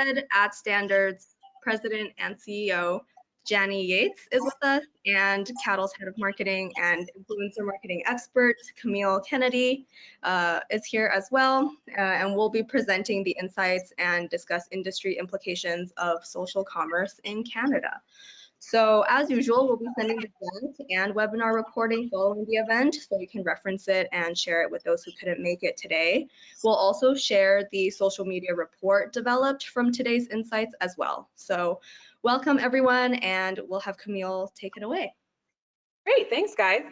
Ad Standards President and CEO Jani Yates is with us, and Caddle's Head of Marketing and Influencer Marketing Expert Camille Kennedy is here as well, and we'll be presenting the insights and discuss industry implications of social commerce in Canada. So as usual, we'll be sending the event and webinar recording following the event, so you can reference it and share it with those who couldn't make it today. We'll also share the social media report developed from today's insights as well. So welcome everyone, and we'll have Camille take it away. Great, thanks guys.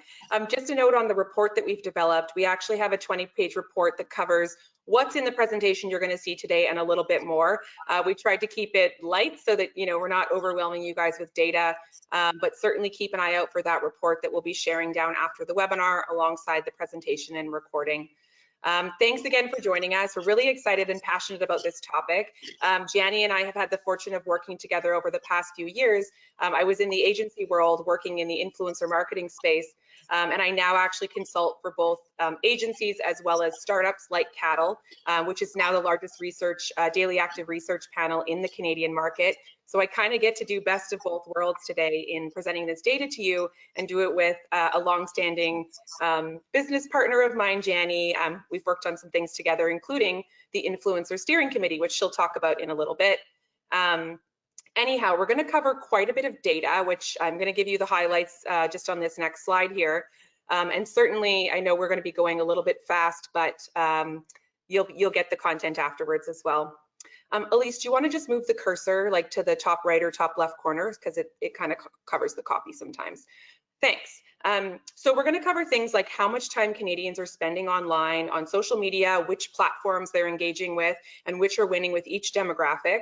Just a note on the report that we've developed. We actually have a 20-page report that covers what's in the presentation you're going to see today and a little bit more. We tried to keep it light so that we're not overwhelming you guys with data, but certainly keep an eye out for that report that we'll be sharing down after the webinar alongside the presentation and recording. Thanks again for joining us. We're really excited and passionate about this topic. Jani and I have had the fortune of working together over the past few years. I was in the agency world working in the influencer marketing space, and I now actually consult for both agencies as well as startups like Caddle, which is now the largest daily active research panel in the Canadian market. So I kind of get to do best of both worlds today in presenting this data to you and do it with a longstanding business partner of mine, Jani. We've worked on some things together, including the Influencer Steering Committee, which she'll talk about in a little bit. Anyhow, we're going to cover quite a bit of data, which I'm going to give you the highlights just on this next slide here. And certainly, I know we're going to be going a little bit fast, but you'll get the content afterwards as well. Elise, do you want to just move the cursor like to the top right or top left corner, because it kind of covers the copy sometimes. Thanks. So we're going to cover things like how much time Canadians are spending online, on social media, which platforms they're engaging with, and which are winning with each demographic.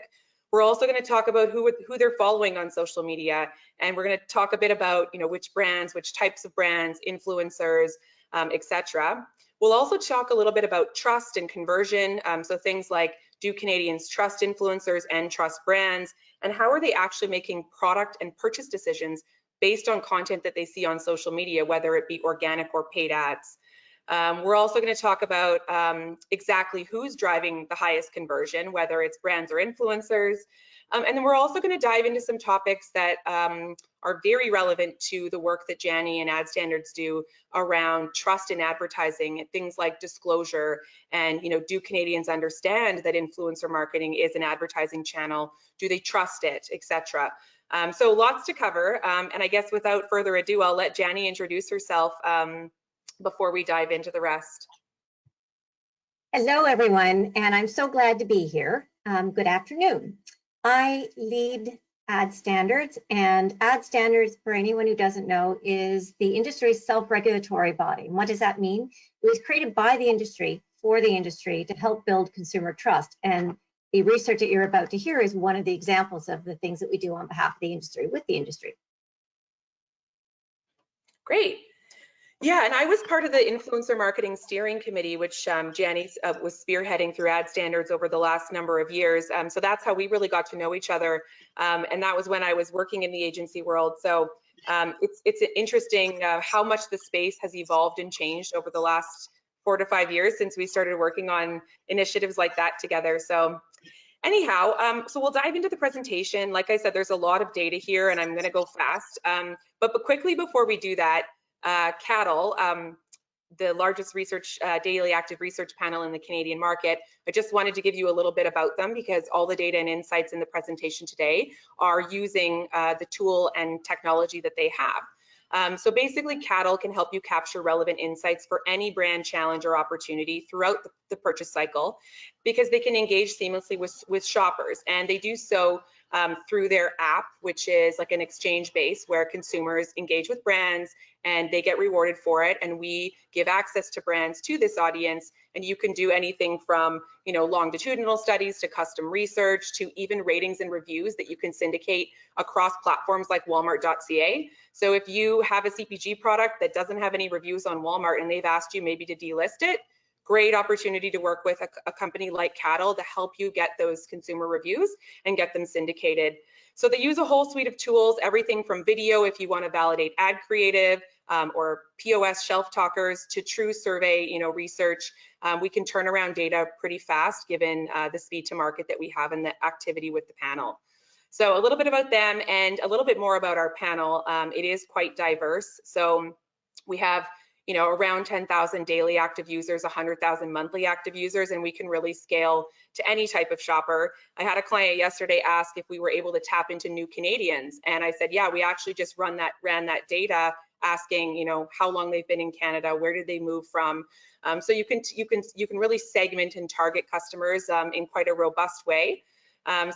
We're also going to talk about who they're following on social media, and we're going to talk a bit about which brands, which types of brands, influencers, etc. We'll also talk a little bit about trust and conversion, so things like, do Canadians trust influencers and trust brands, and how are they actually making product and purchase decisions based on content that they see on social media, whether it be organic or paid ads. We're also going to talk about exactly who's driving the highest conversion, whether it's brands or influencers. And then we're also going to dive into some topics that are very relevant to the work that Jani and Ad Standards do around trust in advertising, things like disclosure and, do Canadians understand that influencer marketing is an advertising channel? Do they trust it, etc. So lots to cover. And I guess without further ado, I'll let Jani introduce herself before we dive into the rest. Hello, everyone, and I'm so glad to be here. Good afternoon. I lead Ad Standards, and Ad Standards, for anyone who doesn't know, is the industry's self-regulatory body. And what does that mean? It was created by the industry, for the industry, to help build consumer trust. And the research that you're about to hear is one of the examples of the things that we do on behalf of the industry, with the industry. Great. Yeah, and I was part of the Influencer Marketing Steering Committee, which Jani was spearheading through Ad Standards over the last number of years. So that's how we really got to know each other. And that was when I was working in the agency world. So it's interesting how much the space has evolved and changed over the last 4 to 5 years since we started working on initiatives like that together. So anyhow, so we'll dive into the presentation. Like I said, there's a lot of data here, and I'm going to go fast. But quickly before we do that, Caddle, the largest daily active research panel in the Canadian market. I just wanted to give you a little bit about them because all the data and insights in the presentation today are using the tool and technology that they have. So basically, Caddle can help you capture relevant insights for any brand challenge or opportunity throughout the purchase cycle, because they can engage seamlessly with shoppers, and they do so through their app, which is like an exchange base where consumers engage with brands and they get rewarded for it, and we give access to brands to this audience. And you can do anything from longitudinal studies to custom research to even ratings and reviews that you can syndicate across platforms like Walmart.ca. So if you have a CPG product that doesn't have any reviews on Walmart and they've asked you maybe to delist it, great opportunity to work with a company like Caddle to help you get those consumer reviews and get them syndicated. So they use a whole suite of tools, everything from video if you want to validate ad creative, or POS shelf talkers, to true survey, research. We can turn around data pretty fast given the speed to market that we have and the activity with the panel. So a little bit about them and a little bit more about our panel. It is quite diverse. So we have, around 10,000 daily active users, 100,000 monthly active users, and we can really scale to any type of shopper. I had a client yesterday ask if we were able to tap into new Canadians, and I said, yeah, we actually just ran that data, asking, how long they've been in Canada, where did they move from. So you can really segment and target customers in quite a robust way.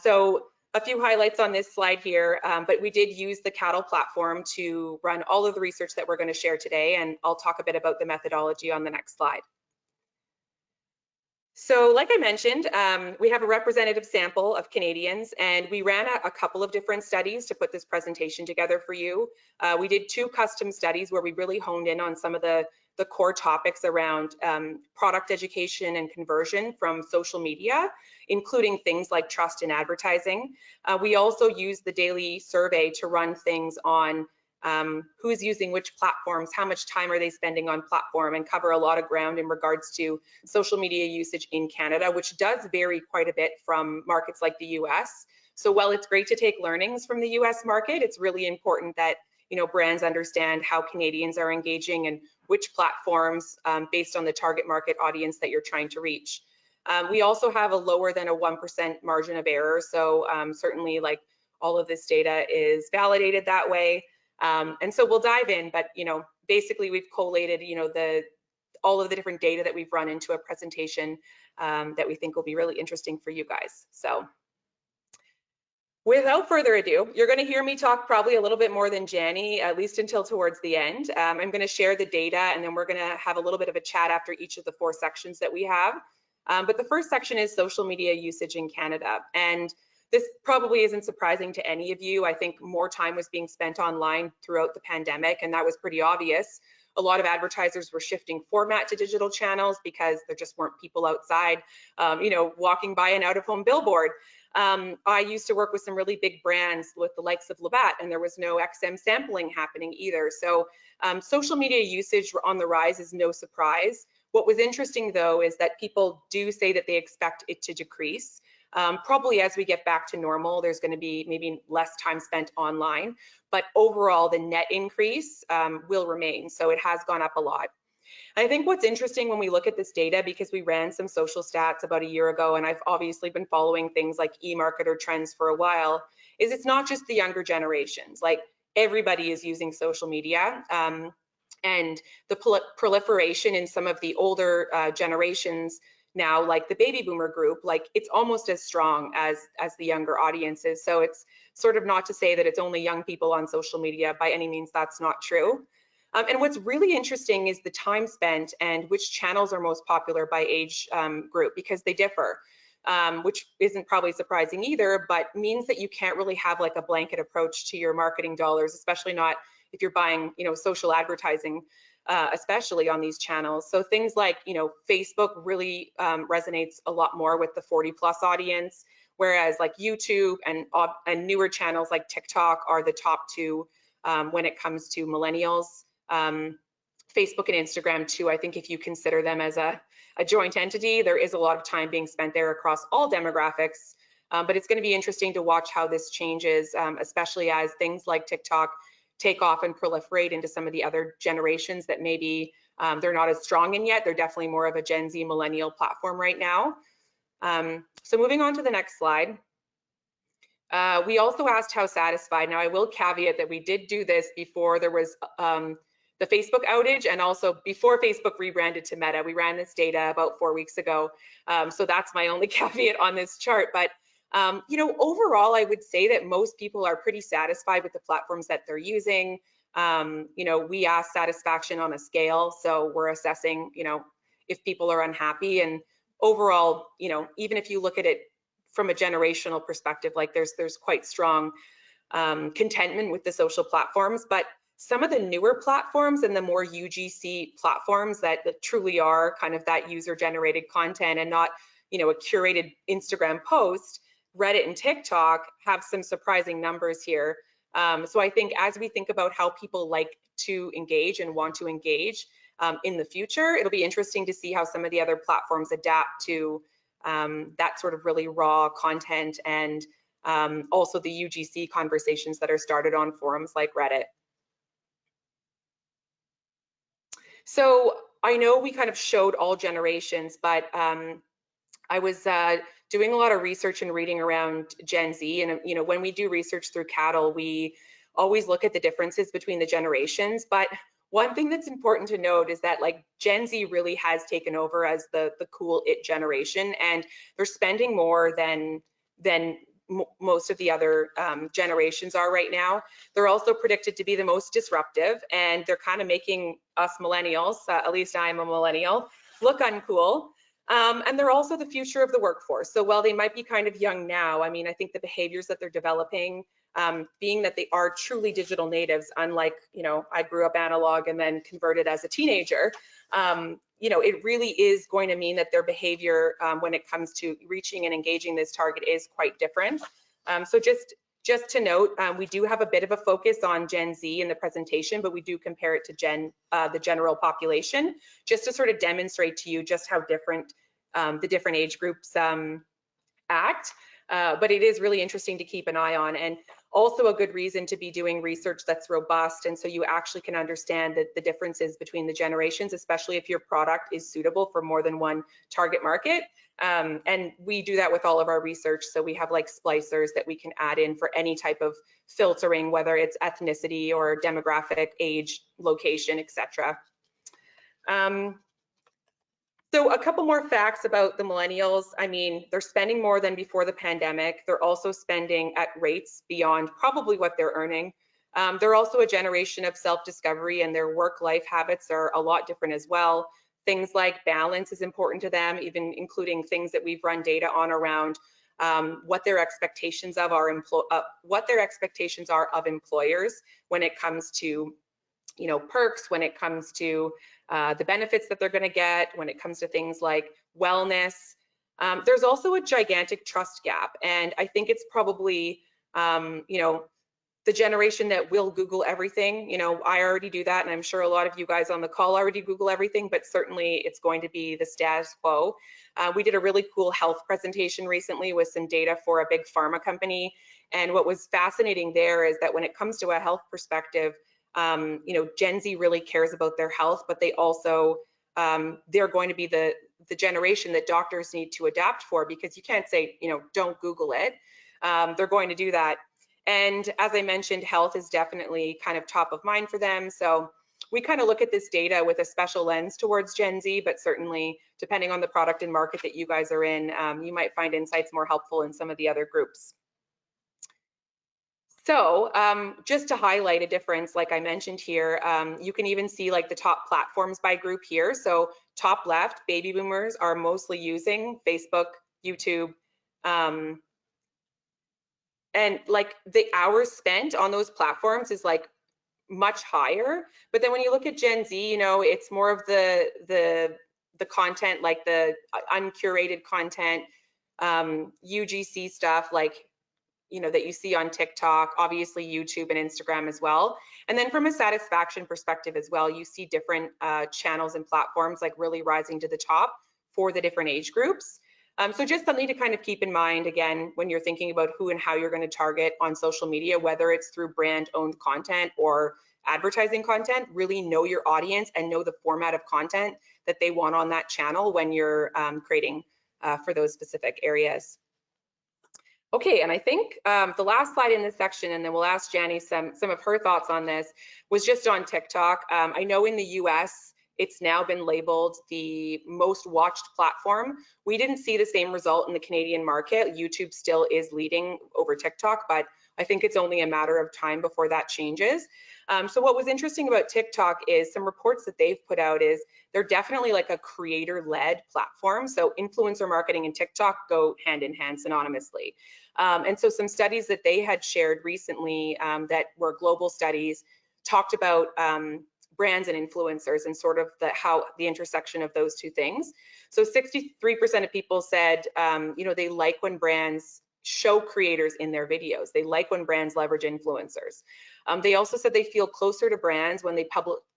So a few highlights on this slide here, but we did use the Caddle platform to run all of the research that we're going to share today, and I'll talk a bit about the methodology on the next slide. So like I mentioned, we have a representative sample of Canadians, and we ran a couple of different studies to put this presentation together for you. We did 2 custom studies where we really honed in on some of the core topics around product education and conversion from social media, including things like trust in advertising. We also used the daily survey to run things on who's using which platforms, how much time are they spending on platform, and cover a lot of ground in regards to social media usage in Canada, which does vary quite a bit from markets like the US. So while it's great to take learnings from the US market, it's really important that brands understand how Canadians are engaging and which platforms based on the target market audience that you're trying to reach. We also have a lower than a 1% margin of error. So certainly, like, all of this data is validated that way. And so we'll dive in, but basically we've collated all of the different data that we've run into a presentation that we think will be really interesting for you guys. So without further ado, you're going to hear me talk probably a little bit more than Jani, at least until towards the end. I'm going to share the data, and then we're going to have a little bit of a chat after each of the 4 sections that we have. But the first section is social media usage in Canada. And this probably isn't surprising to any of you. I think more time was being spent online throughout the pandemic, and that was pretty obvious. A lot of advertisers were shifting format to digital channels because there just weren't people outside, walking by an out-of-home billboard. I used to work with some really big brands with the likes of Labatt, and there was no XM sampling happening either. So social media usage on the rise is no surprise. What was interesting, though, is that people do say that they expect it to decrease. Probably as we get back to normal, there's going to be maybe less time spent online, but overall the net increase will remain. So it has gone up a lot. I think what's interesting when we look at this data, because we ran some social stats about a year ago, and I've obviously been following things like e-marketer trends for a while, is it's not just the younger generations. Like, everybody is using social media. And the proliferation in some of the older generations now, like the baby boomer group, like, it's almost as strong as the younger audiences. So it's sort of not to say that it's only young people on social media. By any means, that's not true. And what's really interesting is the time spent and which channels are most popular by age group, because they differ, which isn't probably surprising either, but means that you can't really have like a blanket approach to your marketing dollars, especially not if you're buying, social advertising, especially on these channels. So things like, Facebook really resonates a lot more with the 40+ audience, whereas like YouTube and newer channels like TikTok are the top 2 when it comes to millennials. Facebook and Instagram too, I think if you consider them as a joint entity, there is a lot of time being spent there across all demographics, but it's going to be interesting to watch how this changes, especially as things like TikTok take off and proliferate into some of the other generations that maybe they're not as strong in yet. They're definitely more of a Gen Z millennial platform right now. So moving on to the next slide. We also asked how satisfied. Now I will caveat that we did do this before there was the Facebook outage, and also before Facebook rebranded to Meta. We ran this data about 4 weeks ago. So that's my only caveat on this chart. But overall, I would say that most people are pretty satisfied with the platforms that they're using. We ask satisfaction on a scale, so we're assessing, if people are unhappy. And overall, even if you look at it from a generational perspective, like there's quite strong contentment with the social platforms. But some of the newer platforms and the more UGC platforms that truly are kind of that user-generated content and not, you know, a curated Instagram post, Reddit and TikTok have some surprising numbers here. So I think as we think about how people like to engage and want to engage in the future, it'll be interesting to see how some of the other platforms adapt to that sort of really raw content and also the UGC conversations that are started on forums like Reddit. So I know we kind of showed all generations, but I was doing a lot of research and reading around Gen Z, and you know, when we do research through Caddle, we always look at the differences between the generations. But one thing that's important to note is that like Gen Z really has taken over as the cool it generation, and they're spending more than most of the other generations are right now. They're also predicted to be the most disruptive, and they're kind of making us millennials, at least I'm a millennial, look uncool. And they're also the future of the workforce. So while they might be kind of young now, I mean, I think the behaviors that they're developing, being that they are truly digital natives, unlike, you know, I grew up analog and then converted as a teenager, you know, it really is going to mean that their behavior when it comes to reaching and engaging this target is quite different. So just to note, we do have a bit of a focus on Gen Z in the presentation, but we do compare it to the general population, just to sort of demonstrate to you just how different the different age groups act. But it is really interesting to keep an eye on, and also a good reason to be doing research that's robust, and so you actually can understand the differences between the generations, especially if your product is suitable for more than one target market. And we do that with all of our research. So we have like splicers that we can add in for any type of filtering, whether it's ethnicity or demographic, age, location, etc. So a couple more facts about the millennials. I mean, they're spending more than before the pandemic. They're also spending at rates beyond probably what they're earning. They're also a generation of self-discovery, and their work-life habits are a lot different as well. Things like balance is important to them, even including things that we've run data on around what their expectations of employers when it comes to, you know, perks, when it comes to the benefits that they're going to get, when it comes to things like wellness. There's also a gigantic trust gap, and I think it's probably, you know, the generation that will Google everything. You know, I already do that, and I'm sure a lot of you guys on the call already Google everything, but certainly it's going to be the status quo. We did a really cool health presentation recently with some data for a big pharma company, and what was fascinating there is that when it comes to a health perspective, you know, Gen Z really cares about their health, but they also, they're going to be the generation that doctors need to adapt for, because you can't say, you know, don't Google it. They're going to do that. And as I mentioned, health is definitely kind of top of mind for them. So we kind of look at this data with a special lens towards Gen Z, but certainly depending on the product and market that you guys are in, you might find insights more helpful in some of the other groups. So just to highlight a difference, like I mentioned here, you can even see like the top platforms by group here. So top left, baby boomers are mostly using Facebook, YouTube, and like the hours spent on those platforms is like much higher. But then when you look at Gen Z, you know, it's more of the content, like the uncurated content, UGC stuff, like, you know, that you see on TikTok, obviously YouTube and Instagram as well. And then from a satisfaction perspective as well, you see different channels and platforms like really rising to the top for the different age groups. So just something to kind of keep in mind, again, when you're thinking about who and how you're going to target on social media, whether it's through brand-owned content or advertising content, really know your audience and know the format of content that they want on that channel when you're creating for those specific areas. Okay, and I think the last slide in this section, and then we'll ask Jani some of her thoughts on this, was just on TikTok. I know in the US, it's now been labeled the most watched platform. We didn't see the same result in the Canadian market. YouTube still is leading over TikTok, but I think it's only a matter of time before that changes. So what was interesting about TikTok is some reports that they've put out is they're definitely like a creator-led platform. So influencer marketing and TikTok go hand in hand synonymously. And so some studies that they had shared recently that were global studies talked about brands and influencers and sort of how the intersection of those two things. So 63% of people said, you know, they like when brands show creators in their videos. They like when brands leverage influencers. They also said they feel closer to brands when they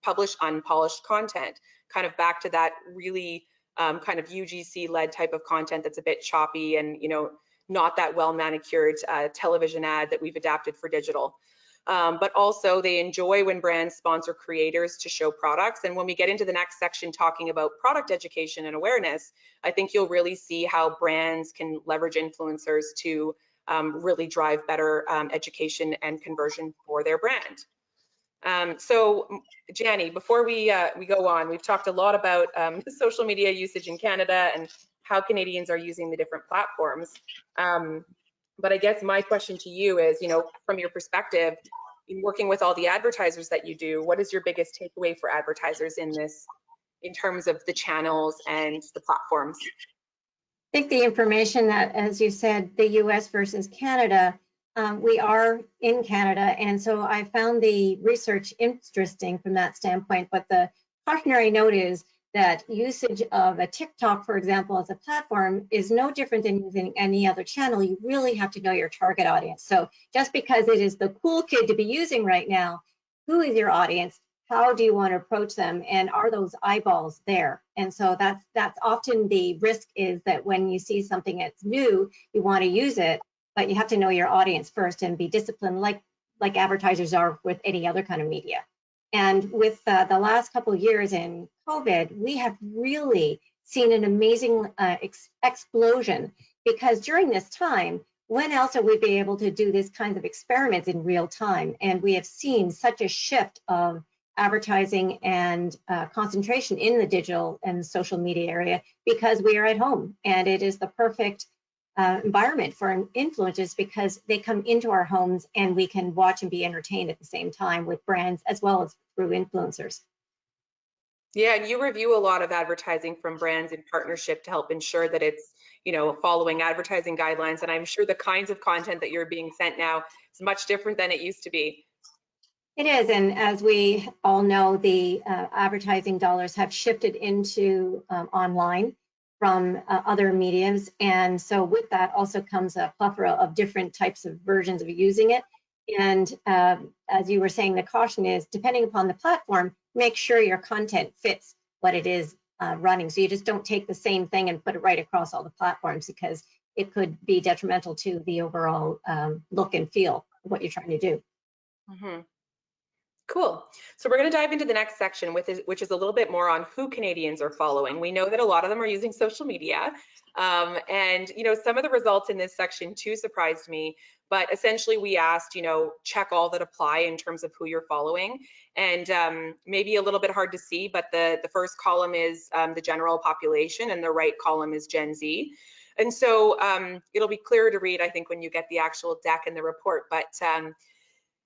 publish unpolished content, kind of back to that really kind of UGC-led type of content that's a bit choppy and, you know, not that well manicured television ad that we've adapted for digital. But also they enjoy when brands sponsor creators to show products. And when we get into the next section talking about product education and awareness, I think you'll really see how brands can leverage influencers to really drive better education and conversion for their brand. So Janny, before we go on, we've talked a lot about social media usage in Canada and how Canadians are using the different platforms. But I guess my question to you is, you know, from your perspective, in working with all the advertisers that you do, what is your biggest takeaway for advertisers in this, in terms of the channels and the platforms? I think the information that, as you said, the US versus Canada, we are in Canada, and so I found the research interesting from that standpoint, but the cautionary note is that usage of a TikTok, for example, as a platform is no different than using any other channel. You really have to know your target audience. So just because it is the cool kid to be using right now, who is your audience? How do you want to approach them? And are those eyeballs there? And so that's often the risk, is that when you see something that's new, you want to use it, but you have to know your audience first and be disciplined like advertisers are with any other kind of media. And with the last couple of years in COVID, we have really seen an amazing explosion, because during this time, when else are we be able to do this kind of experiments in real time? And we have seen such a shift of advertising and concentration in the digital and social media area, because we are at home, and it is the perfect environment for influencers, because they come into our homes and we can watch and be entertained at the same time with brands as well as through influencers. Yeah, and you review a lot of advertising from brands in partnership to help ensure that it's, you know, following advertising guidelines. And I'm sure the kinds of content that you're being sent now is much different than it used to be. It is, and as we all know, the advertising dollars have shifted into online from other mediums, and so with that also comes a plethora of different types of versions of using it. And as you were saying, the caution is, depending upon the platform, make sure your content fits what it is running. So you just don't take the same thing and put it right across all the platforms, because it could be detrimental to the overall look and feel of what you're trying to do. Mm-hmm. Cool. So we're going to dive into the next section, which is a little bit more on who Canadians are following. We know that a lot of them are using social media, and you know, some of the results in this section too surprised me. But essentially, we asked, you know, check all that apply in terms of who you're following, and maybe a little bit hard to see, but the first column is the general population, and the right column is Gen Z. And so it'll be clearer to read, I think, when you get the actual deck and the report. But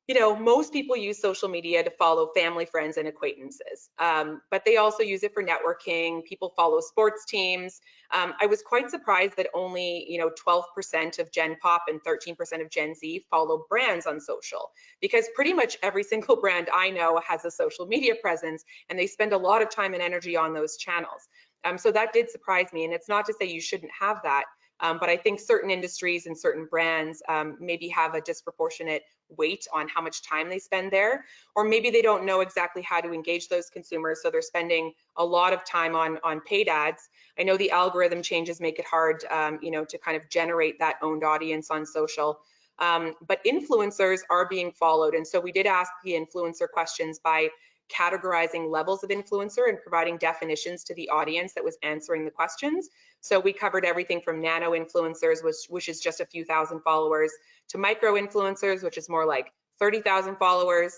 you know, most people use social media to follow family, friends, and acquaintances, but they also use it for networking. People follow sports teams. I was quite surprised that only, you know, 12% of Gen Pop and 13% of Gen Z follow brands on social, because pretty much every single brand I know has a social media presence, and they spend a lot of time and energy on those channels. So that did surprise me, and it's not to say you shouldn't have that. But I think certain industries and certain brands maybe have a disproportionate weight on how much time they spend there, or maybe they don't know exactly how to engage those consumers, so they're spending a lot of time on paid ads. I know the algorithm changes make it hard, you know, to kind of generate that owned audience on social. But influencers are being followed, and so we did ask the influencer questions by categorizing levels of influencer and providing definitions to the audience that was answering the questions. So we covered everything from nano influencers, which is just a few thousand followers, to micro influencers, which is more like 30,000 followers,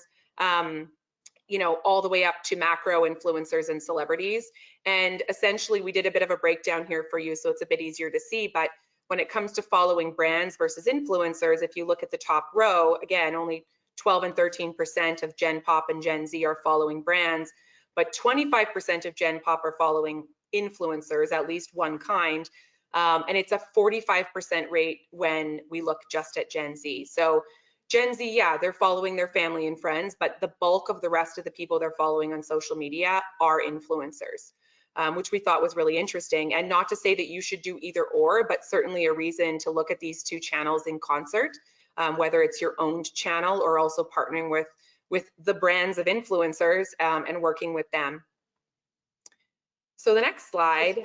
you know, all the way up to macro influencers and celebrities. And essentially we did a bit of a breakdown here for you, so it's a bit easier to see. But when it comes to following brands versus influencers, if you look at the top row, again, only 12 and 13% of Gen Pop and Gen Z are following brands, but 25% of Gen Pop are following influencers, at least one kind, and it's a 45% rate when we look just at Gen Z. So Gen Z, yeah, they're following their family and friends, but the bulk of the rest of the people they're following on social media are influencers, which we thought was really interesting. And not to say that you should do either or, but certainly a reason to look at these two channels in concert, whether it's your owned channel or also partnering with the brands of influencers and working with them. So the next slide.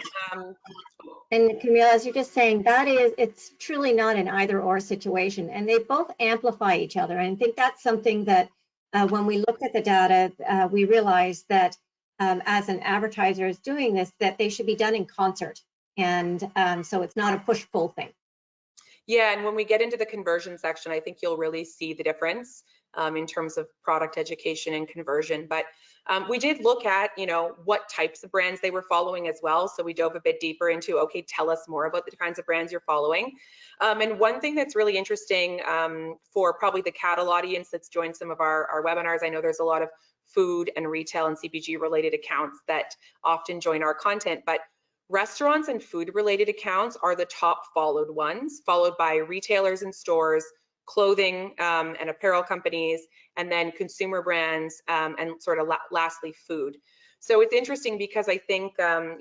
And Camille, as you're just saying, it's truly not an either or situation, and they both amplify each other. And I think that's something that when we looked at the data, we realized that as an advertiser is doing this, that they should be done in concert. And so it's not a push-pull thing. Yeah, and when we get into the conversion section, I think you'll really see the difference in terms of product education and conversion. But we did look at, what types of brands they were following as well. So we dove a bit deeper into, okay, tell us more about the kinds of brands you're following. And one thing that's really interesting for probably the Caddle audience that's joined some of our webinars, I know there's a lot of food and retail and CPG related accounts that often join our content, but restaurants and food related accounts are the top followed ones, followed by retailers and stores, clothing and apparel companies, and then consumer brands, and sort of lastly food. So it's interesting because I think,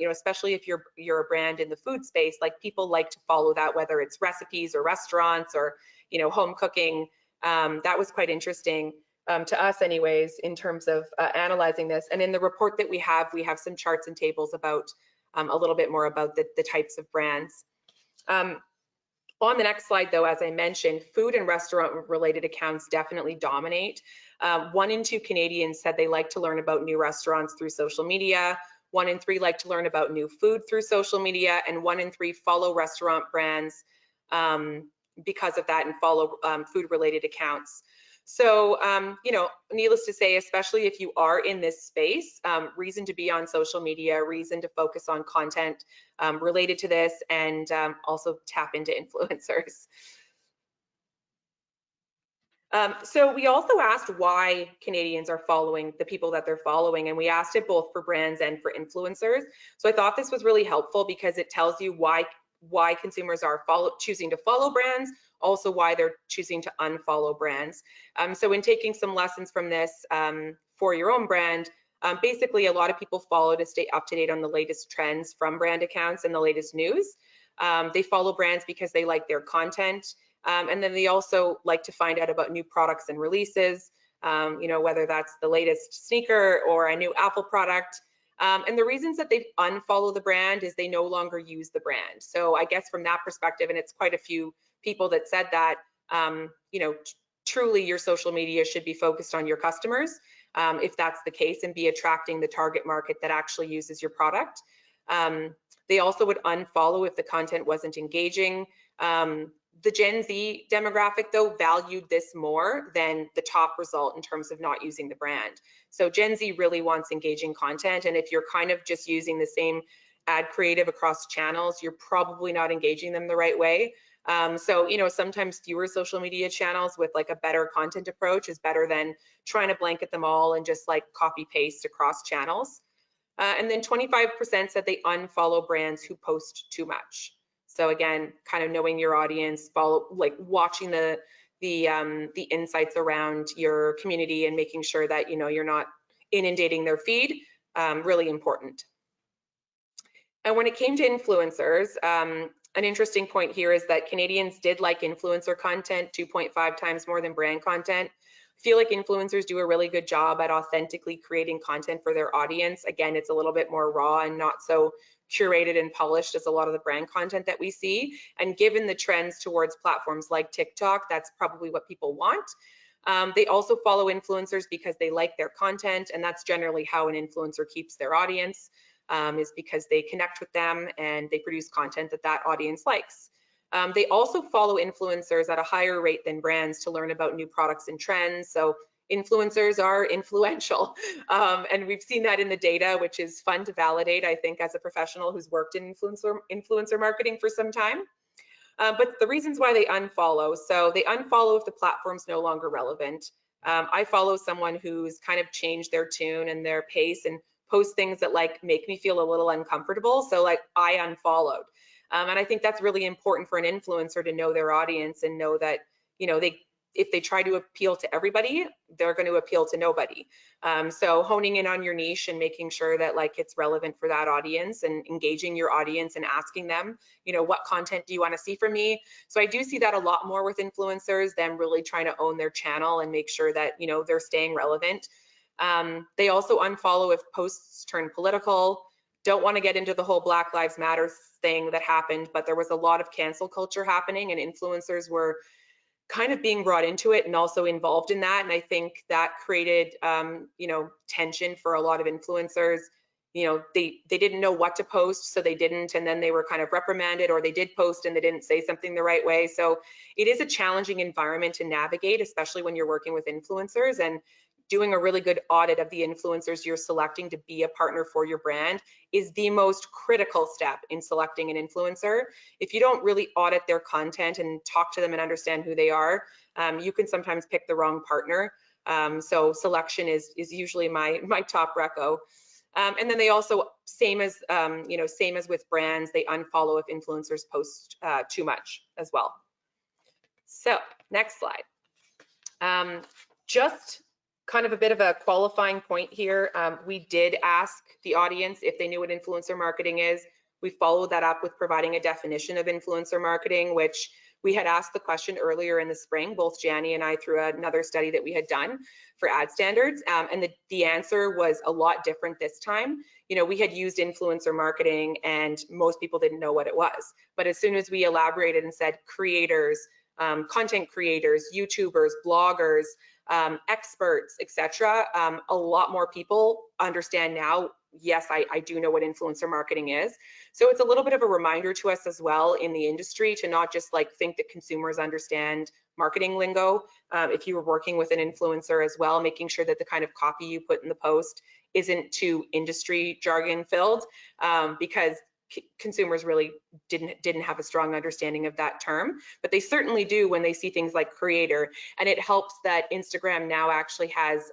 especially if you're a brand in the food space, like people like to follow that, whether it's recipes or restaurants or, home cooking. That was quite interesting to us anyways, in terms of analyzing this. And in the report that we have some charts and tables about a little bit more about the types of brands. On the next slide, though, as I mentioned, food and restaurant related accounts definitely dominate. 1 in 2 Canadians said they like to learn about new restaurants through social media. 1 in 3 like to learn about new food through social media, and 1 in 3 follow restaurant brands because of that and follow food related accounts. So, needless to say, especially if you are in this space, reason to be on social media, reason to focus on content related to this, and also tap into influencers. So we also asked why Canadians are following the people that they're following, and we asked it both for brands and for influencers. So I thought this was really helpful because it tells you why consumers are choosing to follow brands, also why they're choosing to unfollow brands. So in taking some lessons from this for your own brand, basically a lot of people follow to stay up to date on the latest trends from brand accounts and the latest news. They follow brands because they like their content, and then they also like to find out about new products and releases, whether that's the latest sneaker or a new Apple product. And the reasons that they unfollow the brand is they no longer use the brand. So I guess from that perspective, and it's quite a few people that said that, truly your social media should be focused on your customers, if that's the case, and be attracting the target market that actually uses your product. They also would unfollow if the content wasn't engaging. The Gen Z demographic, though, valued this more than the top result in terms of not using the brand. So Gen Z really wants engaging content, and if you're kind of just using the same ad creative across channels, you're probably not engaging them the right way. So, sometimes fewer social media channels with like a better content approach is better than trying to blanket them all and just like copy paste across channels. And then 25% said they unfollow brands who post too much. So again, kind of knowing your audience, watching the insights around your community and making sure that you're not inundating their feed, really important. And when it came to influencers, an interesting point here is that Canadians did like influencer content 2.5 times more than brand content. I feel like influencers do a really good job at authentically creating content for their audience. Again, it's a little bit more raw and not so curated and polished as a lot of the brand content that we see. And given the trends towards platforms like TikTok, that's probably what people want. They also follow influencers because they like their content, and that's generally how an influencer keeps their audience, is because they connect with them and they produce content that audience likes. They also follow influencers at a higher rate than brands to learn about new products and trends. So influencers are influential, and we've seen that in the data, which is fun to validate, I think, as a professional who's worked in influencer marketing for some time. But the reasons why they unfollow, so they unfollow if the platform's no longer relevant. I follow someone who's kind of changed their tune and their pace and post things that like make me feel a little uncomfortable, so like I unfollowed. And I think that's really important for an influencer to know their audience and know that if they try to appeal to everybody, they're going to appeal to nobody. So honing in on your niche and making sure that like it's relevant for that audience and engaging your audience and asking them, you know, what content do you want to see from me? So I do see that a lot more with influencers, them really trying to own their channel and make sure that, you know, they're staying relevant. They also unfollow if posts turn political. Don't want to get into the whole Black Lives Matter thing that happened, but there was a lot of cancel culture happening and influencers were kind of being brought into it and also involved in that. And I think that created, you know, tension for a lot of influencers. You know, they didn't know what to post, so they didn't, and then they were kind of reprimanded, or they did post and they didn't say something the right way. So it is a challenging environment to navigate, especially when you're working with influencers, and doing a really good audit of the influencers you're selecting to be a partner for your brand is the most critical step in selecting an influencer. If you don't really audit their content and talk to them and understand who they are, you can sometimes pick the wrong partner. So selection is usually my top reco. And then they also, same as you know, same as with brands, they unfollow if influencers post too much as well. So next slide. Just kind of a bit of a qualifying point here. We did ask the audience if they knew what influencer marketing is. We followed that up with providing a definition of influencer marketing, which we had asked the question earlier in the spring, both Jani and I, through another study that we had done for ad standards. And the answer was a lot different this time. You know, we had used influencer marketing and most people didn't know what it was. But as soon as we elaborated and said creators, content creators, YouTubers, bloggers, experts, etc., a lot more people understand now, yes, I do know what influencer marketing is. So it's a little bit of a reminder to us as well in the industry to not just like think that consumers understand marketing lingo. If you were working with an influencer as well, making sure that the kind of copy you put in the post isn't too industry jargon filled, because consumers really didn't have a strong understanding of that term, but they certainly do when they see things like creator. And it helps that Instagram now actually has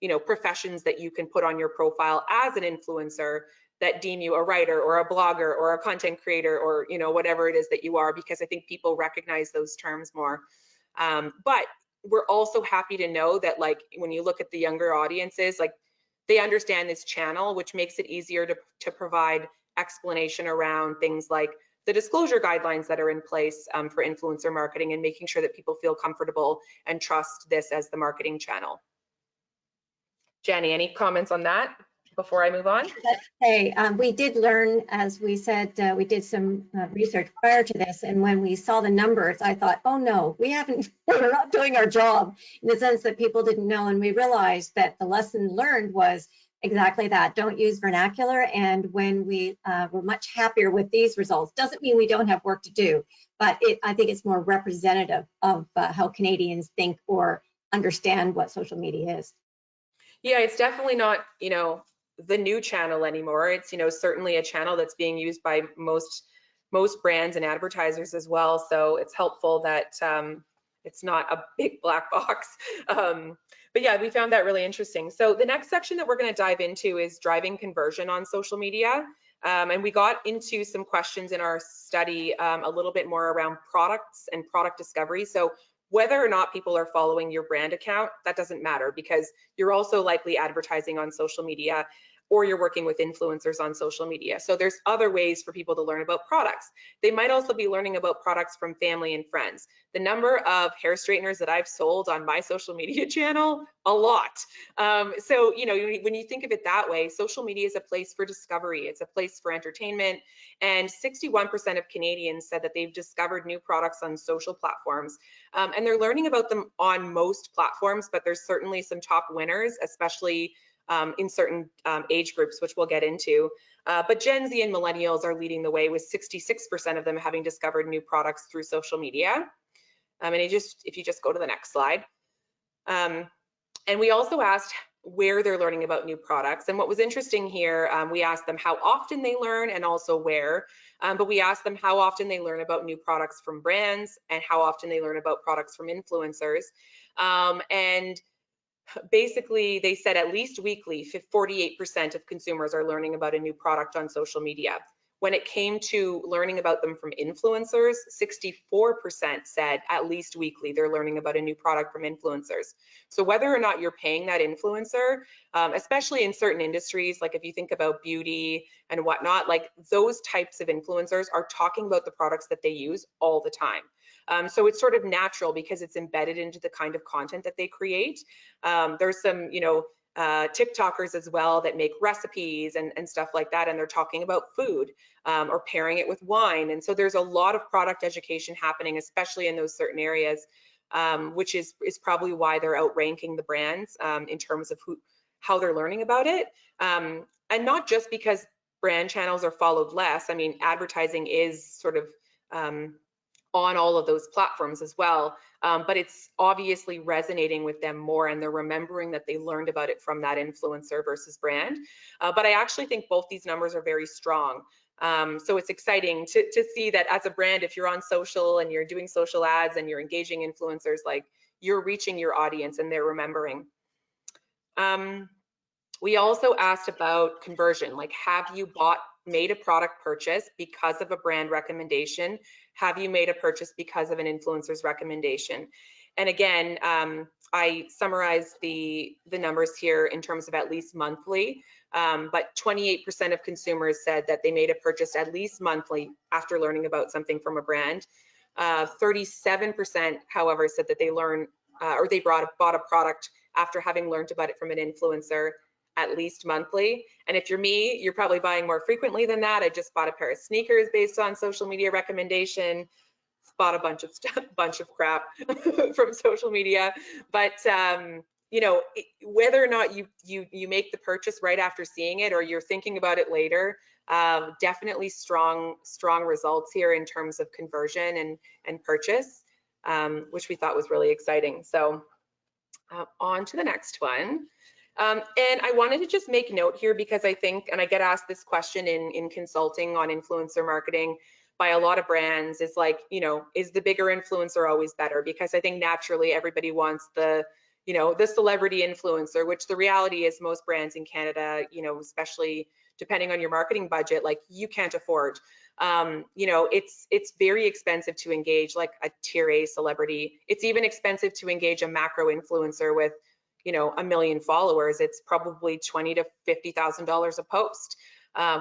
you know, professions that you can put on your profile as an influencer that deem you a writer or a blogger or a content creator, or you know, whatever it is that you are, because I think people recognize those terms more. But we're also happy to know that like when you look at the younger audiences, like they understand this channel, which makes it easier to provide explanation around things like the disclosure guidelines that are in place for influencer marketing, and making sure that people feel comfortable and trust this as the marketing channel. Jani, any comments on that before I move on? Hey, we did learn, as we said, we did some research prior to this, and when we saw the numbers, I thought, oh no, we're not doing our job, in the sense that people didn't know, and we realized that the lesson learned was exactly that. Don't use vernacular. And when we were much happier with these results, doesn't mean we don't have work to do, but I think it's more representative of how Canadians think or understand what social media is. Yeah, it's definitely not, you know, the new channel anymore. It's, you know, certainly a channel that's being used by most brands and advertisers as well. So it's helpful that it's not a big black box. But yeah, we found that really interesting. So the next section that we're going to dive into is driving conversion on social media. And we got into some questions in our study a little bit more around products and product discovery. So whether or not people are following your brand account, that doesn't matter, because you're also likely advertising on social media, or you're working with influencers on social media. So there's other ways for people to learn about products. They might also be learning about products from family and friends. The number of hair straighteners that I've sold on my social media channel, a lot. So, you know, when you think of it that way, social media is a place for discovery. It's a place for entertainment. And 61% of Canadians said that they've discovered new products on social platforms. And they're learning about them on most platforms, but there's certainly some top winners, especially in certain age groups, which we'll get into. But Gen Z and Millennials are leading the way, with 66% of them having discovered new products through social media. And if you just go to the next slide. And we also asked where they're learning about new products. And what was interesting here, we asked them how often they learn and also where. But we asked them how often they learn about new products from brands and how often they learn about products from influencers. And basically, they said at least weekly, 48% of consumers are learning about a new product on social media. When it came to learning about them from influencers, 64% said at least weekly they're learning about a new product from influencers. So whether or not you're paying that influencer, especially in certain industries, like if you think about beauty and whatnot, like those types of influencers are talking about the products that they use all the time. So it's sort of natural because it's embedded into the kind of content that they create. There's some, TikTokers as well that make recipes and stuff like that, and they're talking about food or pairing it with wine. And so there's a lot of product education happening, especially in those certain areas, which is probably why they're outranking the brands in terms of how they're learning about it. And not just because brand channels are followed less. I mean, advertising is sort of on all of those platforms as well, but it's obviously resonating with them more, and they're remembering that they learned about it from that influencer versus brand. But I actually think both these numbers are very strong. So it's exciting to see that as a brand, if you're on social and you're doing social ads and you're engaging influencers, like you're reaching your audience and they're remembering. We also asked about conversion, like have you made a product purchase because of a brand recommendation? Have you made a purchase because of an influencer's recommendation? And again, I summarized the numbers here in terms of at least monthly, but 28% of consumers said that they made a purchase at least monthly after learning about something from a brand. 37%, however, said that they bought a product after having learned about it from an influencer at least monthly. And if you're me, you're probably buying more frequently than that. I just bought a pair of sneakers based on social media recommendation, bought a bunch of crap from social media. But whether or not you make the purchase right after seeing it or you're thinking about it later, definitely strong results here in terms of conversion and purchase, which we thought was really exciting. So on to the next one. And I wanted to just make note here because I think, and I get asked this question in consulting on influencer marketing by a lot of brands, is like, is the bigger influencer always better? Because I think naturally everybody wants the celebrity influencer, which the reality is most brands in Canada, especially depending on your marketing budget, like you can't afford. It's very expensive to engage like a tier A celebrity. It's even expensive to engage a macro influencer with 1 million followers. It's probably $20,000 to $50,000 a post,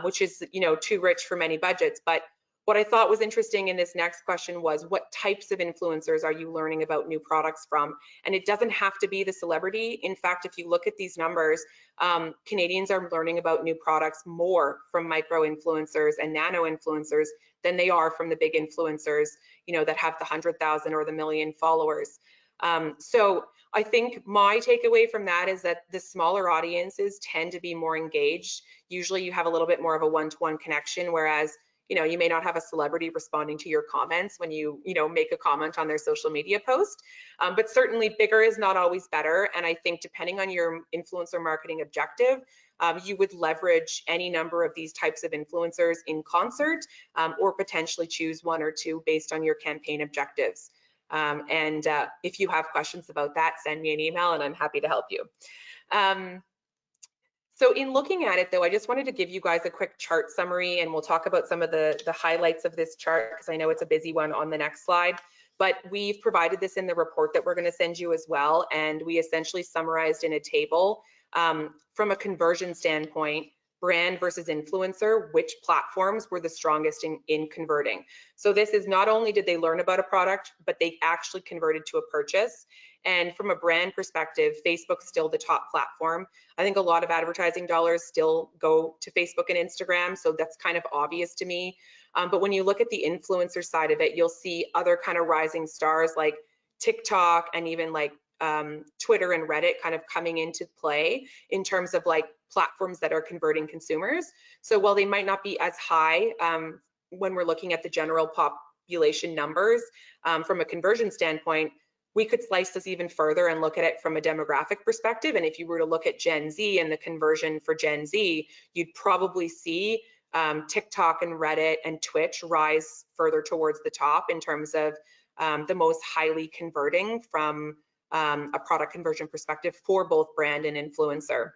which is too rich for many budgets. But what I thought was interesting in this next question was, what types of influencers are you learning about new products from? And it doesn't have to be the celebrity. In fact, if you look at these numbers, Canadians are learning about new products more from micro influencers and nano influencers than they are from the big influencers, that have the 100,000 or the 1 million followers. So I think my takeaway from that is that the smaller audiences tend to be more engaged. Usually you have a little bit more of a one-to-one connection, whereas you may not have a celebrity responding to your comments when you make a comment on their social media post. But certainly bigger is not always better. And I think depending on your influencer marketing objective, you would leverage any number of these types of influencers in concert, or potentially choose one or two based on your campaign objectives. And if you have questions about that, send me an email and I'm happy to help you. So in looking at it though, I just wanted to give you guys a quick chart summary, and we'll talk about some of the highlights of this chart because I know it's a busy one on the next slide. But we've provided this in the report that we're going to send you as well, and we essentially summarized in a table from a conversion standpoint, brand versus influencer, which platforms were the strongest in converting. So this is not only did they learn about a product, but they actually converted to a purchase. And from a brand perspective, Facebook's still the top platform. I think a lot of advertising dollars still go to Facebook and Instagram, so that's kind of obvious to me. But when you look at the influencer side of it, you'll see other kind of rising stars like TikTok and even like Twitter and Reddit kind of coming into play in terms of like platforms that are converting consumers. So while they might not be as high when we're looking at the general population numbers, from a conversion standpoint, we could slice this even further and look at it from a demographic perspective. And if you were to look at Gen Z and the conversion for Gen Z, you'd probably see TikTok and Reddit and Twitch rise further towards the top in terms of the most highly converting from a product conversion perspective for both brand and influencer.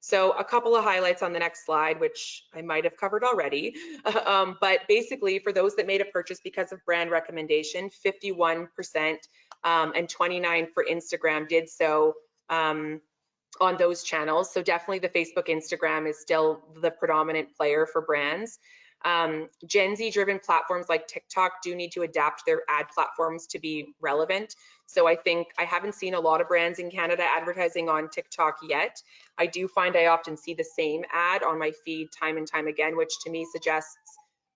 So a couple of highlights on the next slide, which I might have covered already. But basically, for those that made a purchase because of brand recommendation, 51% and 29% for Instagram did so on those channels. So definitely the Facebook, Instagram is still the predominant player for brands. Gen Z driven platforms like TikTok do need to adapt their ad platforms to be relevant. So I think I haven't seen a lot of brands in Canada advertising on TikTok yet. I do find I often see the same ad on my feed time and time again, which to me suggests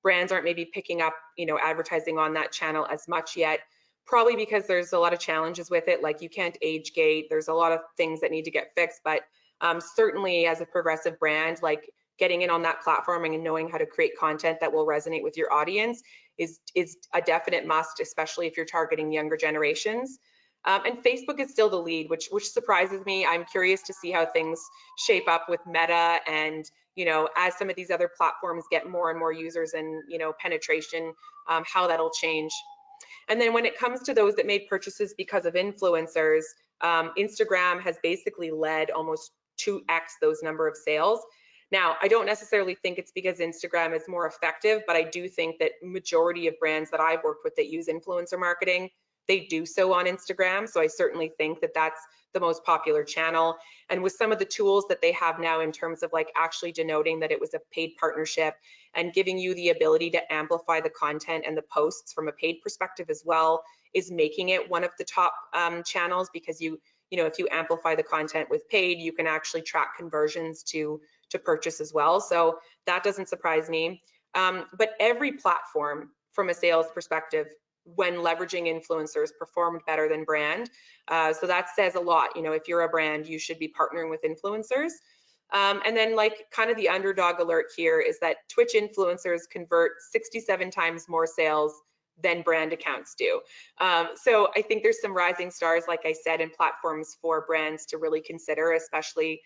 brands aren't maybe picking up, advertising on that channel as much yet. Probably because there's a lot of challenges with it, like you can't age gate. There's a lot of things that need to get fixed, but certainly as a progressive brand, like getting in on that platform and knowing how to create content that will resonate with your audience is a definite must, especially if you're targeting younger generations. And Facebook is still the lead, which surprises me. I'm curious to see how things shape up with Meta and, as some of these other platforms get more and more users and, penetration, how that'll change. And then when it comes to those that made purchases because of influencers, Instagram has basically led almost 2x those number of sales. Now, I don't necessarily think it's because Instagram is more effective, but I do think that majority of brands that I've worked with that use influencer marketing, they do so on Instagram. So I certainly think that that's the most popular channel. And with some of the tools that they have now in terms of like actually denoting that it was a paid partnership and giving you the ability to amplify the content and the posts from a paid perspective as well, is making it one of the top channels, because if you amplify the content with paid, you can actually track conversions to purchase as well. So that doesn't surprise me. But every platform from a sales perspective, when leveraging influencers, performed better than brand. So that says a lot. If you're a brand, you should be partnering with influencers. And then like kind of the underdog alert here is that Twitch influencers convert 67 times more sales than brand accounts do. So I think there's some rising stars, like I said, and platforms for brands to really consider, especially